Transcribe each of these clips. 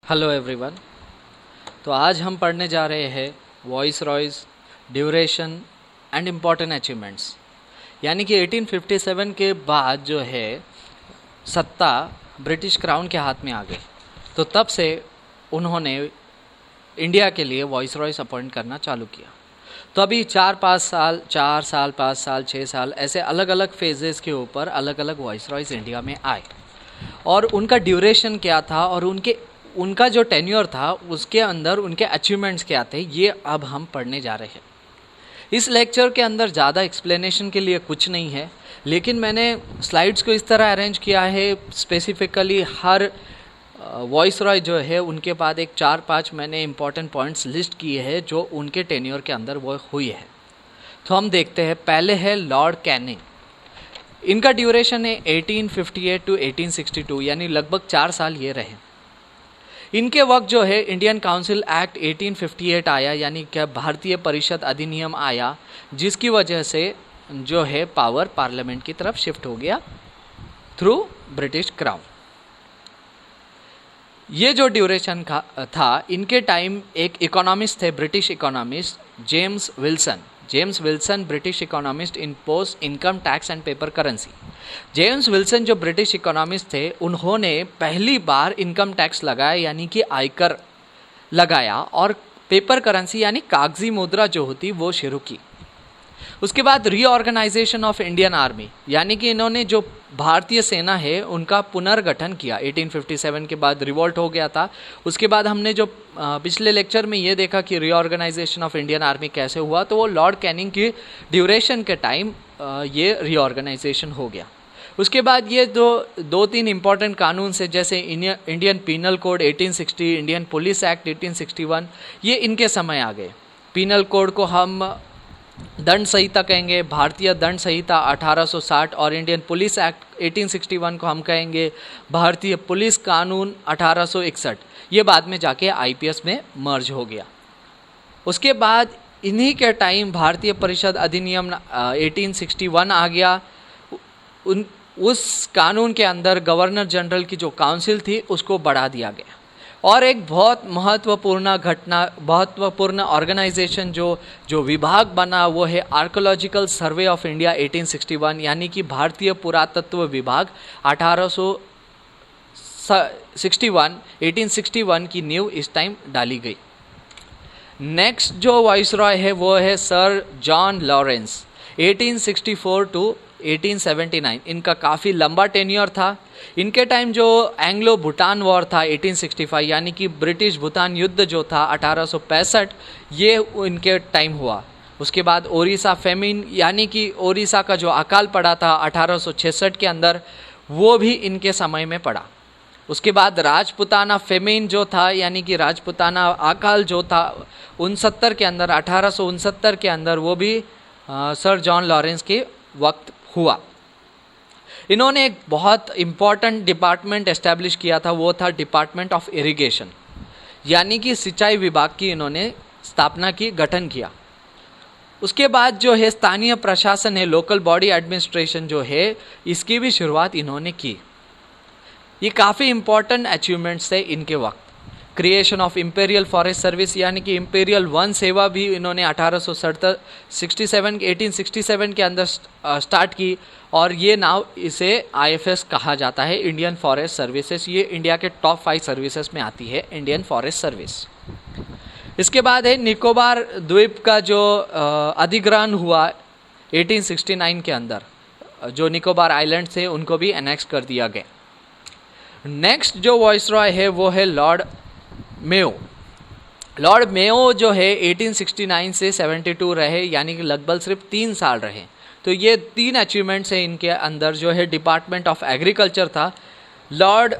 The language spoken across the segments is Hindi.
Hello everyone. तो आज हम पढ़ने जा रहे हैं viceroys, duration and important achievements. यानी कि 1857 के बाद जो है सत्ता ब्रिटिश क्राउन के हाथ में आ गई, तो तब से उन्होंने इंडिया के लिए वॉइस रॉयज अपॉइंट करना चालू किया। तो अभी 4 साल 5 साल 6 साल ऐसे अलग अलग फेजेस के ऊपर अलग अलग वॉइस रॉयज इंडिया में आए, और उनका ड्यूरेशन क्या था और उनका जो टेन्योर था उसके अंदर उनके अचीवमेंट्स क्या थे, ये अब हम पढ़ने जा रहे हैं। इस लेक्चर के अंदर ज़्यादा एक्सप्लेनेशन के लिए कुछ नहीं है, लेकिन मैंने स्लाइड्स को इस तरह अरेंज किया है, स्पेसिफिकली हर वॉइस रॉय जो है उनके बाद एक 4-5 मैंने इंपॉर्टेंट पॉइंट्स लिस्ट किए हैं जो उनके टेन्योर के अंदर वो हुई है। तो हम देखते हैं। पहले है लॉर्ड कैनिंग। इनका ड्यूरेशन है 1858 टू 1862, यानी लगभग 4 साल ये रहे। इनके वक्त जो है इंडियन काउंसिल एक्ट 1858 आया, यानी क्या भारतीय परिषद अधिनियम आया, जिसकी वजह से जो है पावर पार्लियामेंट की तरफ शिफ्ट हो गया थ्रू ब्रिटिश क्राउन। ये जो ड्यूरेशन था, इनके टाइम एक इकोनॉमिस्ट थे, British economist James Wilson British economist impose income tax and paper currency. James Wilson जो ब्रिटिश इकोनॉमिस्ट थे, उन्होंने पहली बार इनकम टैक्स लगाया, यानी कि आयकर लगाया, और पेपर करेंसी यानी कागजी मुद्रा जो होती वो शुरू की। उसके बाद रीऑर्गेनाइजेशन ऑफ इंडियन आर्मी, यानी कि इन्होंने जो भारतीय सेना है उनका पुनर्गठन किया। 1857 के बाद रिवोल्ट हो गया था। उसके बाद हमने जो पिछले लेक्चर में ये देखा कि रीऑर्गेनाइजेशन ऑफ इंडियन आर्मी कैसे हुआ, तो वो लॉर्ड कैनिंग की ड्यूरेशन के टाइम ये रीऑर्गेनाइजेशन हो गया। उसके बाद ये दो तीन इंपॉर्टेंट कानून से, जैसे Indian penal code 1860, Indian police act 1861, ये इनके समय आ गए। पीनल कोड को हम दंड संहिता कहेंगे, भारतीय दंड संहिता 1860, और इंडियन पुलिस एक्ट 1861 को हम कहेंगे भारतीय पुलिस कानून 1861। ये बाद में जाके आईपीएस में मर्ज हो गया। उसके बाद इन्हीं के टाइम भारतीय परिषद अधिनियम 1861 आ गया। उस कानून के अंदर गवर्नर जनरल की जो काउंसिल थी उसको बढ़ा दिया गया, और एक बहुत महत्वपूर्ण ऑर्गेनाइजेशन जो विभाग बना वो है आर्कोलॉजिकल सर्वे ऑफ इंडिया 1861, यानी कि भारतीय पुरातत्व विभाग 1861 की नींव इस टाइम डाली गई। नेक्स्ट जो वाइसरॉय है वो है सर जॉन लॉरेंस, 1864 टू 1879। इनका काफ़ी लंबा टेन्योर था। इनके टाइम जो एंग्लो भूटान वॉर था 1865, यानी कि ब्रिटिश भूटान युद्ध जो था 1865, ये इनके टाइम हुआ। उसके बाद ओडिशा फेमिन, यानी कि ओडिशा का जो अकाल पड़ा था 1866 के अंदर, वो भी इनके समय में पड़ा। उसके बाद राजपुताना फेमिन जो था, यानी कि राजपुताना अकाल जो था 1869 के अंदर, 1869 के अंदर, वो भी सर जॉन लॉरेंस के वक्त हुआ। इन्होंने एक बहुत इम्पॉर्टेंट डिपार्टमेंट एस्टैब्लिश किया था, वो था डिपार्टमेंट ऑफ इरिगेशन, यानी कि सिंचाई विभाग की इन्होंने स्थापना की, गठन किया। उसके बाद जो है स्थानीय प्रशासन है, लोकल बॉडी एडमिनिस्ट्रेशन जो है, इसकी भी शुरुआत इन्होंने की। ये काफ़ी इम्पॉर्टेंट अचीवमेंट्स थे इनके वक्त। Creation of imperial forest service, यानी कि इंपीरियल वन सेवा भी इन्होंने 1867 के अंदर स्टार्ट की, और ये नाव इसे आईएफएस कहा जाता है, इंडियन फॉरेस्ट सर्विसेज। ये इंडिया के टॉप 5 सर्विसेज में आती है, इंडियन फॉरेस्ट सर्विस। इसके बाद है निकोबार द्वीप का जो अधिग्रहण हुआ 1869 के अंदर, जो निकोबार आइलैंड थे उनको भी एनेक्स कर दिया गया। नेक्स्ट जो वॉइसरॉय है वो है लॉर्ड मेयो। लॉर्ड मेयो जो है 1869 से 72 रहे, यानी कि लगभग सिर्फ 3 साल रहे। तो ये 3 अचीवमेंट्स हैं इनके अंदर। जो है डिपार्टमेंट ऑफ एग्रीकल्चर था, लॉर्ड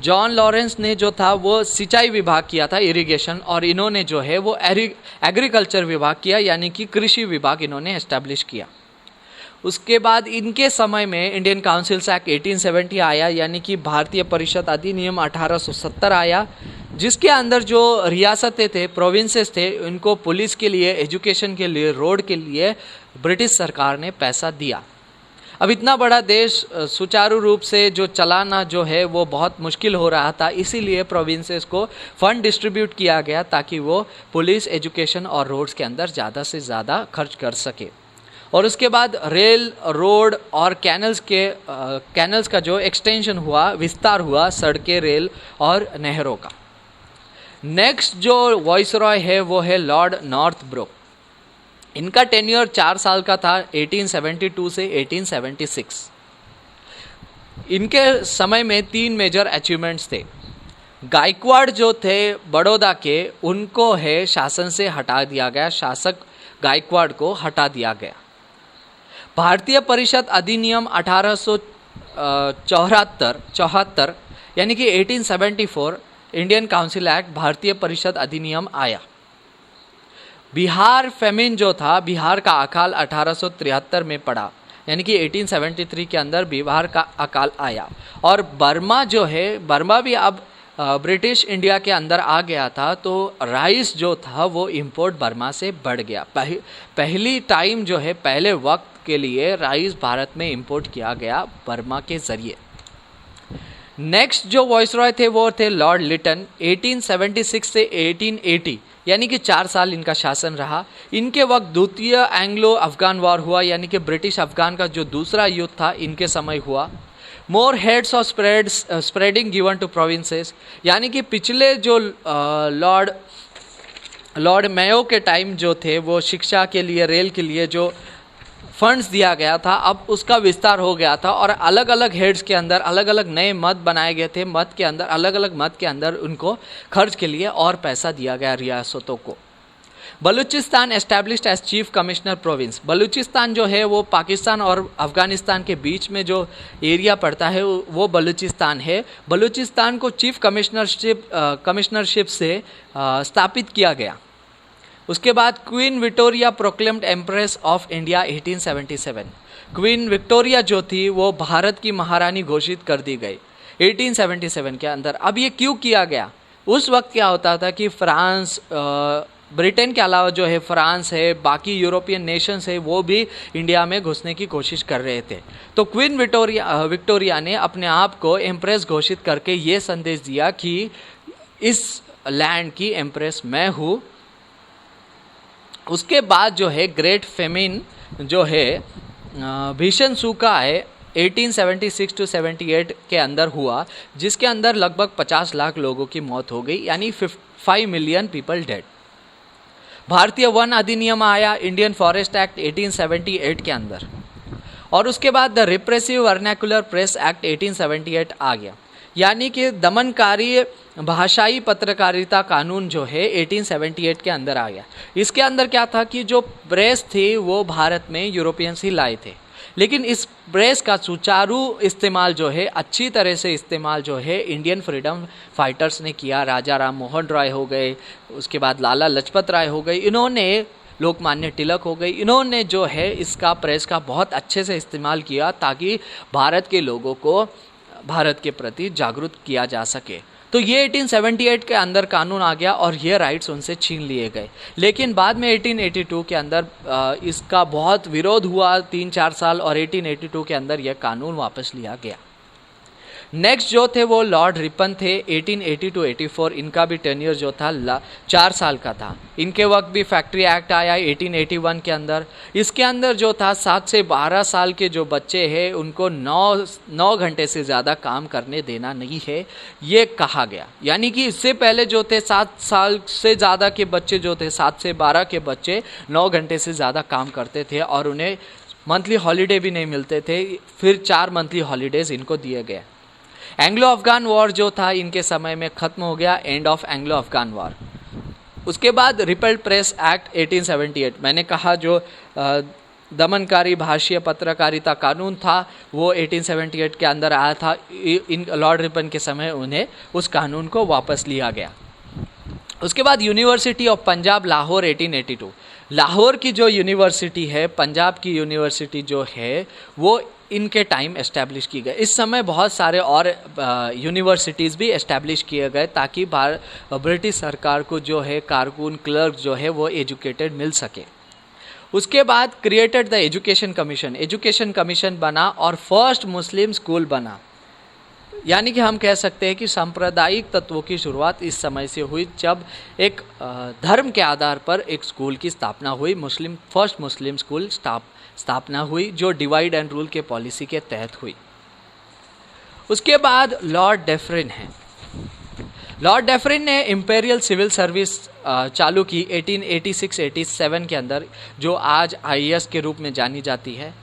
जॉन लॉरेंस ने जो था वो सिंचाई विभाग किया था, इरिगेशन, और इन्होंने जो है वो एग्रीकल्चर विभाग किया, यानी कि कृषि विभाग इन्होंने एस्टैब्लिश किया। उसके बाद इनके समय में इंडियन काउंसिल एक्ट 1870 आया, यानी कि भारतीय परिषद अधिनियम 1870 आया, जिसके अंदर जो रियासतें थे, प्रोविंसेस थे, उनको पुलिस के लिए, एजुकेशन के लिए, रोड के लिए ब्रिटिश सरकार ने पैसा दिया। अब इतना बड़ा देश सुचारू रूप से जो चलाना जो है वो बहुत मुश्किल हो रहा था, इसीलिए प्रोविंसेस को फंड डिस्ट्रीब्यूट किया गया ताकि वो पुलिस, एजुकेशन और रोड्स के अंदर ज़्यादा से ज़्यादा खर्च कर सके। और उसके बाद रेल, रोड और कैनल्स का जो एक्सटेंशन हुआ, विस्तार हुआ, सड़कें, रेल और नहरों का। नेक्स्ट जो वाइसरॉय है वो है लॉर्ड नॉर्थब्रुक। इनका टेन्योर 4 साल का था, 1872 से 1876। इनके समय में 3 मेजर अचीवमेंट्स थे। गायकवाड़ जो थे बड़ौदा के, उनको है शासन से हटा दिया गया, शासक गायकवाड़ को हटा दिया गया। भारतीय परिषद अधिनियम 1874 यानी कि 1874, इंडियन काउंसिल एक्ट, भारतीय परिषद अधिनियम आया। बिहार फेमिन जो था, बिहार का अकाल 1873 में पड़ा, यानी कि 1873 के अंदर बिहार का अकाल आया। और बर्मा जो है, बर्मा भी अब ब्रिटिश इंडिया के अंदर आ गया था, तो राइस जो था वो इंपोर्ट बर्मा से बढ़ गया। पहली टाइम जो है, पहले वक्त के लिए राइस भारत में इंपोर्ट किया गया बर्मा के ज़रिए। नेक्स्ट जो वाइसरॉय थे वो थे लॉर्ड लिटन। 1876 से 1880 यानी कि 4 साल इनका शासन रहा। इनके वक्त द्वितीय एंग्लो अफगान वॉर हुआ, यानी कि ब्रिटिश अफगान का जो दूसरा युद्ध था इनके समय हुआ। More heads of spreading given to provinces, यानी कि पिछले जो लॉर्ड मेयो के टाइम जो थे वो शिक्षा के लिए, रेल के लिए जो फंड्स दिया गया था, अब उसका विस्तार हो गया था और अलग अलग हेड्स के अंदर अलग अलग नए मत बनाए गए थे। मत के अंदर, अलग अलग मत के अंदर उनको खर्च के लिए और पैसा दिया गया रियासतों को। Baluchistan established as chief commissioner province. Baluchistan जो है वो पाकिस्तान और अफगानिस्तान के बीच में जो एरिया पड़ता है वो बलूचिस्तान है। बलूचिस्तान को चीफ कमिश्नरशिप से स्थापित किया गया। उसके बाद queen Victoria proclaimed empress of India 1877। Queen Victoria जो थी वो भारत की महारानी घोषित कर दी गई 1877 के अंदर। अब ये क्यों किया गया? उस वक्त क्या होता था कि फ्रांस, ब्रिटेन के अलावा जो है फ्रांस है, बाकी यूरोपियन नेशंस है, वो भी इंडिया में घुसने की कोशिश कर रहे थे। तो क्वीन विक्टोरिया ने अपने आप को एम्प्रेस घोषित करके ये संदेश दिया कि इस लैंड की एम्प्रेस मैं हूँ। उसके बाद जो है ग्रेट फेमिन जो है, भीषण सूखा है 1876 टू 78 के अंदर हुआ, जिसके अंदर लगभग 50 लाख लोगों की मौत हो गई, यानी 5 मिलियन पीपल डेड। भारतीय वन अधिनियम आया, इंडियन फॉरेस्ट एक्ट 1878 के अंदर। और उसके बाद the repressive vernacular press act 1878 आ गया, यानी कि दमनकारी भाषाई पत्रकारिता कानून जो है 1878 के अंदर आ गया। इसके अंदर क्या था कि जो प्रेस थी वो भारत में यूरोपियंस ही लाए थे, लेकिन इस प्रेस का सुचारू इस्तेमाल जो है, अच्छी तरह से इस्तेमाल जो है इंडियन फ्रीडम फाइटर्स ने किया। राजा राम मोहन राय हो गए, उसके बाद लाला लजपत राय हो गए, इन्होंने, लोकमान्य तिलक हो गई, इन्होंने जो है इसका, प्रेस का बहुत अच्छे से इस्तेमाल किया ताकि भारत के लोगों को भारत के प्रति जागरूक किया जा सके। तो ये 1878 के अंदर कानून आ गया और ये राइट्स उनसे छीन लिए गए। लेकिन बाद में 1882 के अंदर इसका बहुत विरोध हुआ 3-4 साल, और 1882 के अंदर यह कानून वापस लिया गया। नेक्स्ट जो थे वो लॉर्ड रिपन थे 1880 टू 84। इनका भी टेन्योर जो था 4 साल का था। इनके वक्त भी फैक्ट्री एक्ट आया 1881 के अंदर। इसके अंदर जो था 7 से 12 साल के जो बच्चे हैं उनको 9 घंटे से ज़्यादा काम करने देना नहीं है, ये कहा गया। यानी कि इससे पहले जो थे 7 साल से ज़्यादा के बच्चे जो थे, 7 से 12 के बच्चे 9 घंटे से ज़्यादा काम करते थे और उन्हें मंथली हॉलीडे भी नहीं मिलते थे। फिर 4 मंथली हॉलीडेज़ इनको दिए गए। एंग्लो अफगान वॉर जो था इनके समय में ख़त्म हो गया, end of Anglo Afghan war. उसके बाद रिपल्ड प्रेस एक्ट 1878, मैंने कहा जो दमनकारी भाषीय पत्रकारिता कानून था वो 1878 के अंदर आया था। इन लॉर्ड रिपन के समय उन्हें उस कानून को वापस लिया गया। उसके बाद यूनिवर्सिटी ऑफ पंजाब लाहौर 1882। लाहौर की जो यूनिवर्सिटी है, पंजाब की यूनिवर्सिटी जो है, वो इनके टाइम एस्टैब्लिश की गई। इस समय बहुत सारे और यूनिवर्सिटीज़ भी एस्टैब्लिश किए गए ताकि ब्रिटिश सरकार को जो है कारकुन, क्लर्क जो है वो एजुकेटेड मिल सके। उसके बाद क्रिएटेड द एजुकेशन कमीशन बना और फर्स्ट मुस्लिम स्कूल बना। यानी कि हम कह सकते हैं कि सांप्रदायिक तत्वों की शुरुआत इस समय से हुई जब एक धर्म के आधार पर एक स्कूल की स्थापना हुई, फर्स्ट मुस्लिम स्कूल स्थापना हुई जो डिवाइड एंड रूल के पॉलिसी के तहत हुई। उसके बाद लॉर्ड डेफरिन ने इंपेरियल सिविल सर्विस चालू की 1886-87 के अंदर, जो आज IAS के रूप में जानी जाती है।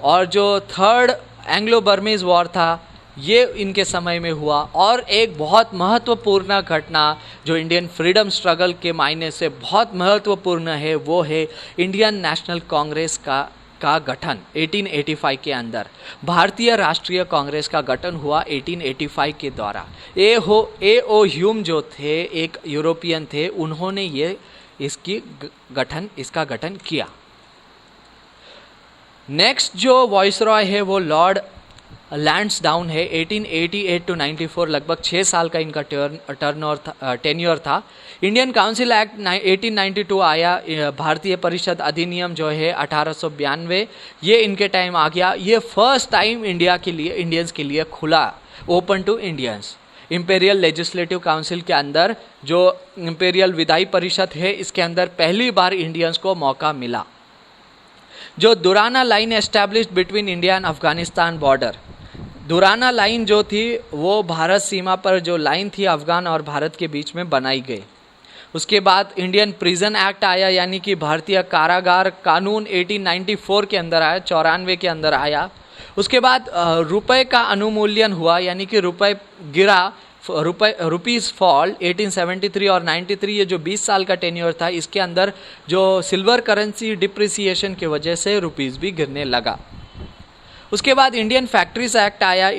और जो थर्ड एंग्लो बर्मीज वॉर था ये इनके समय में हुआ। और एक बहुत महत्वपूर्ण घटना जो इंडियन फ्रीडम स्ट्रगल के मायने से बहुत महत्वपूर्ण है वो है इंडियन नेशनल कांग्रेस का गठन 1885 के अंदर। भारतीय राष्ट्रीय कांग्रेस का गठन हुआ 1885 के द्वारा। A.O. ह्यूम जो थे एक यूरोपियन थे, उन्होंने इसका गठन किया। नेक्स्ट जो वॉइसरॉय है वो लॉर्ड लैंसडाउन है। 1888 to 94 लगभग 6 साल का इनका टेन्योर था। इंडियन काउंसिल एक्ट 1892 आया। भारतीय परिषद अधिनियम जो है 1892 ये इनके टाइम आ गया। ये फर्स्ट टाइम इंडियंस के लिए खुला, open to Indians. Imperial legislative council के अंदर जो इंपेरियल विधायी परिषद है इसके अंदर पहली बार इंडियंस को मौका मिला। जो Durand line established between India and Afghanistan border, Durand line जो थी वो भारत सीमा पर जो लाइन थी अफगान और भारत के बीच में बनाई गई। उसके बाद इंडियन प्रिजन एक्ट आया, यानी कि भारतीय कारागार कानून 1894 के अंदर आया, 94 के अंदर आया। उसके बाद रुपए का अनुमूल्यन हुआ, यानी कि रुपए गिरा, रुपीज़ फॉल 1873 और 93। ये जो 20 साल का टेन्योर था इसके अंदर जो सिल्वर करेंसी डिप्रिसिएशन की वजह से रुपीज़ भी गिरने लगा। उसके बाद इंडियन फैक्ट्रीज एक्ट आया,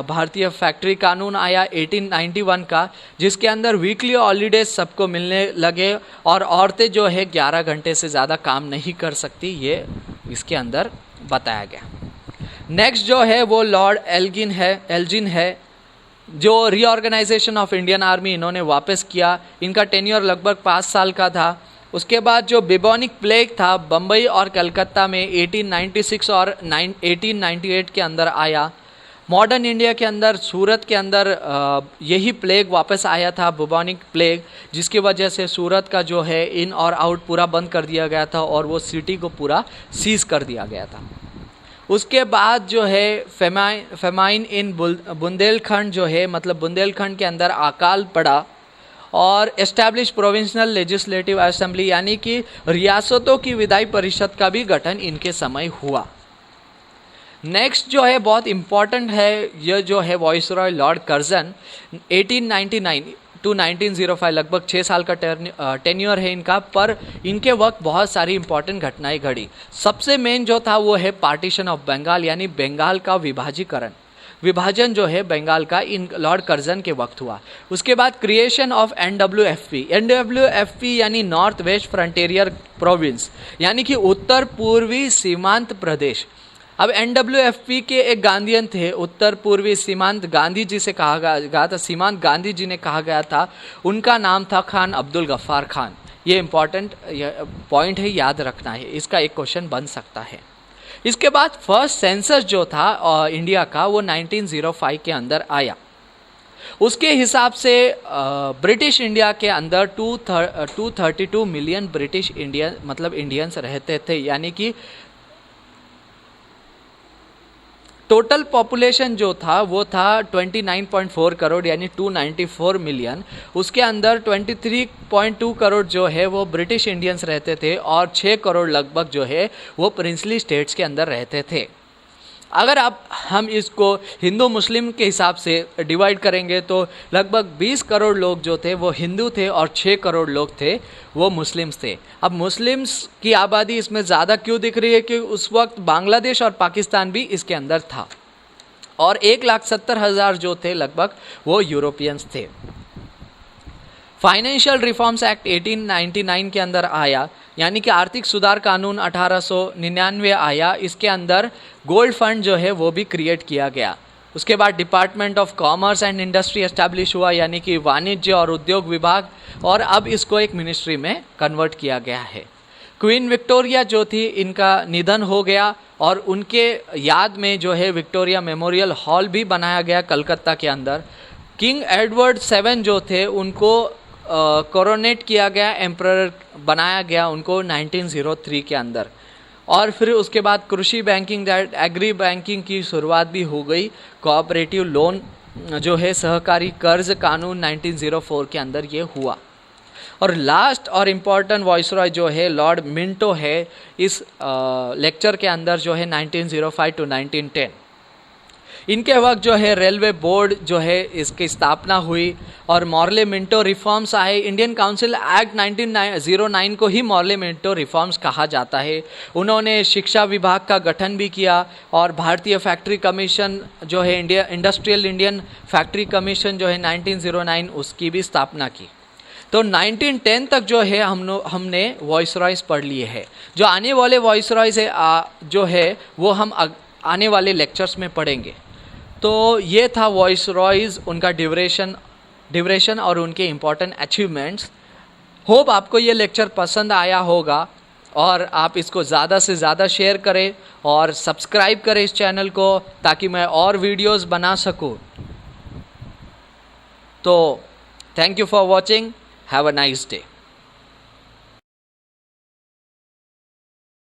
भारतीय फैक्ट्री कानून आया 1891 का, जिसके अंदर वीकली हॉलीडेज सबको मिलने लगे और औरतें जो है 11 घंटे से ज़्यादा काम नहीं कर सकती, ये इसके अंदर बताया गया। नेक्स्ट जो है वो लॉर्ड एल्जिन है, जो रीऑर्गेनाइजेशन ऑफ इंडियन आर्मी इन्होंने वापस किया। इनका टेन्योर लगभग 5 साल का था। उसके बाद जो बिबोनिक प्लेग था बम्बई और कलकत्ता में 1896 और 1898 के अंदर आया। मॉडर्न इंडिया के अंदर सूरत के अंदर यही प्लेग वापस आया था, बुबोनिक प्लेग, जिसकी वजह से सूरत का जो है इन और आउट पूरा बंद कर दिया गया था और वो सिटी को पूरा सीज कर दिया गया था। उसके बाद जो है फेमाइन इन बुंदेलखंड जो है, मतलब बुंदेलखंड के अंदर अकाल पड़ा और एस्टैब्लिश प्रोविंशियल लेजिस्लेटिव असेंबली, यानी कि रियासतों की विधायी परिषद का भी गठन इनके समय हुआ। नेक्स्ट जो है बहुत इम्पॉर्टेंट है, यह जो है वॉइसरॉय लॉर्ड कर्जन 1899 टू 1905, लगभग 6 साल का टेन्योर है इनका, पर इनके वक्त बहुत सारी इंपॉर्टेंट घटनाएं घड़ी। सबसे मेन जो था वो है पार्टीशन ऑफ बंगाल, यानी बंगाल का विभाजन जो है बंगाल का इन लॉर्ड कर्जन के वक्त हुआ। उसके बाद क्रिएशन ऑफ NWFP यानी नॉर्थ वेस्ट फ्रंटियर प्रोविंस, यानी कि उत्तर पूर्वी सीमांत प्रदेश। अब NWFP के एक गांधीयन थे, उत्तर पूर्वी सीमांत गांधी जी से कहा गया था, सीमांत गांधी जी ने कहा गया था, उनका नाम था खान अब्दुल गफ्फार खान। ये इंपॉर्टेंट पॉइंट है, याद रखना है, इसका एक क्वेश्चन बन सकता है। इसके बाद फर्स्ट सेंसस जो था इंडिया का वो 1905 के अंदर आया। उसके हिसाब से ब्रिटिश इंडिया के अंदर 232 मिलियन ब्रिटिश इंडियंस रहते थे, यानी कि टोटल पॉपुलेशन जो था वो था 29.4 करोड़ यानी 294 मिलियन। उसके अंदर 23.2 करोड़ जो है वो ब्रिटिश इंडियंस रहते थे और 6 करोड़ लगभग जो है वो प्रिंसली स्टेट्स के अंदर रहते थे। अगर हम इसको हिंदू मुस्लिम के हिसाब से डिवाइड करेंगे तो लगभग 20 करोड़ लोग जो थे वो हिंदू थे और 6 करोड़ लोग थे वो मुस्लिम्स थे। अब मुस्लिम्स की आबादी इसमें ज़्यादा क्यों दिख रही है कि उस वक्त बांग्लादेश और पाकिस्तान भी इसके अंदर था और 1,70,000 जो थे लगभग वो यूरोपियंस थे। फाइनेंशियल रिफॉर्म्स एक्ट 1899 के अंदर आया, यानी कि आर्थिक सुधार कानून 1899 आया। इसके अंदर गोल्ड फंड जो है वो भी क्रिएट किया गया। उसके बाद department of commerce and industry establish हुआ, यानी कि वाणिज्य और उद्योग विभाग, और अब इसको एक मिनिस्ट्री में कन्वर्ट किया गया है। क्वीन विक्टोरिया जो थी, इनका निधन हो गया और उनके याद में जो है विक्टोरिया मेमोरियल हॉल भी बनाया गया कलकत्ता के अंदर। किंग एडवर्ड 7 जो थे उनको कोरोनेट किया गया, एम्परर बनाया गया उनको 1903 के अंदर। और फिर उसके बाद कृषि बैंकिंग, एग्री बैंकिंग की शुरुआत भी हो गई। कोऑपरेटिव लोन जो है सहकारी कर्ज कानून 1904 के अंदर ये हुआ। और लास्ट और इम्पॉर्टेंट वॉइसरॉय जो है लॉर्ड मिंटो है इस लेक्चर के अंदर जो है 1905 टू 1910। इनके वक्त जो है रेलवे बोर्ड जो है इसकी स्थापना हुई और मॉर्ले मिंटो रिफॉर्म्स आए। इंडियन काउंसिल एक्ट 1909 को ही मॉर्ले मिंटो रिफॉर्म्स कहा जाता है। उन्होंने शिक्षा विभाग का गठन भी किया और भारतीय फैक्ट्री कमीशन जो है इंडस्ट्रियल इंडियन फैक्ट्री कमीशन जो है 1909 उसकी भी स्थापना की। तो 1910 तक जो है हमने वॉइसरॉयज पढ़ लिए हैं। जो आने वाले वॉइसरॉयज जो है वो हम आने वाले लेक्चर्स में पढ़ेंगे। तो ये था वॉइसरॉयज, उनका ड्यूरेशन और उनके इम्पॉर्टेंट अचीवमेंट्स। होप आपको ये लेक्चर पसंद आया होगा और आप इसको ज़्यादा से ज़्यादा शेयर करें और सब्सक्राइब करें इस चैनल को ताकि मैं और वीडियोस बना सकूं। तो thank you for watching, have a nice day.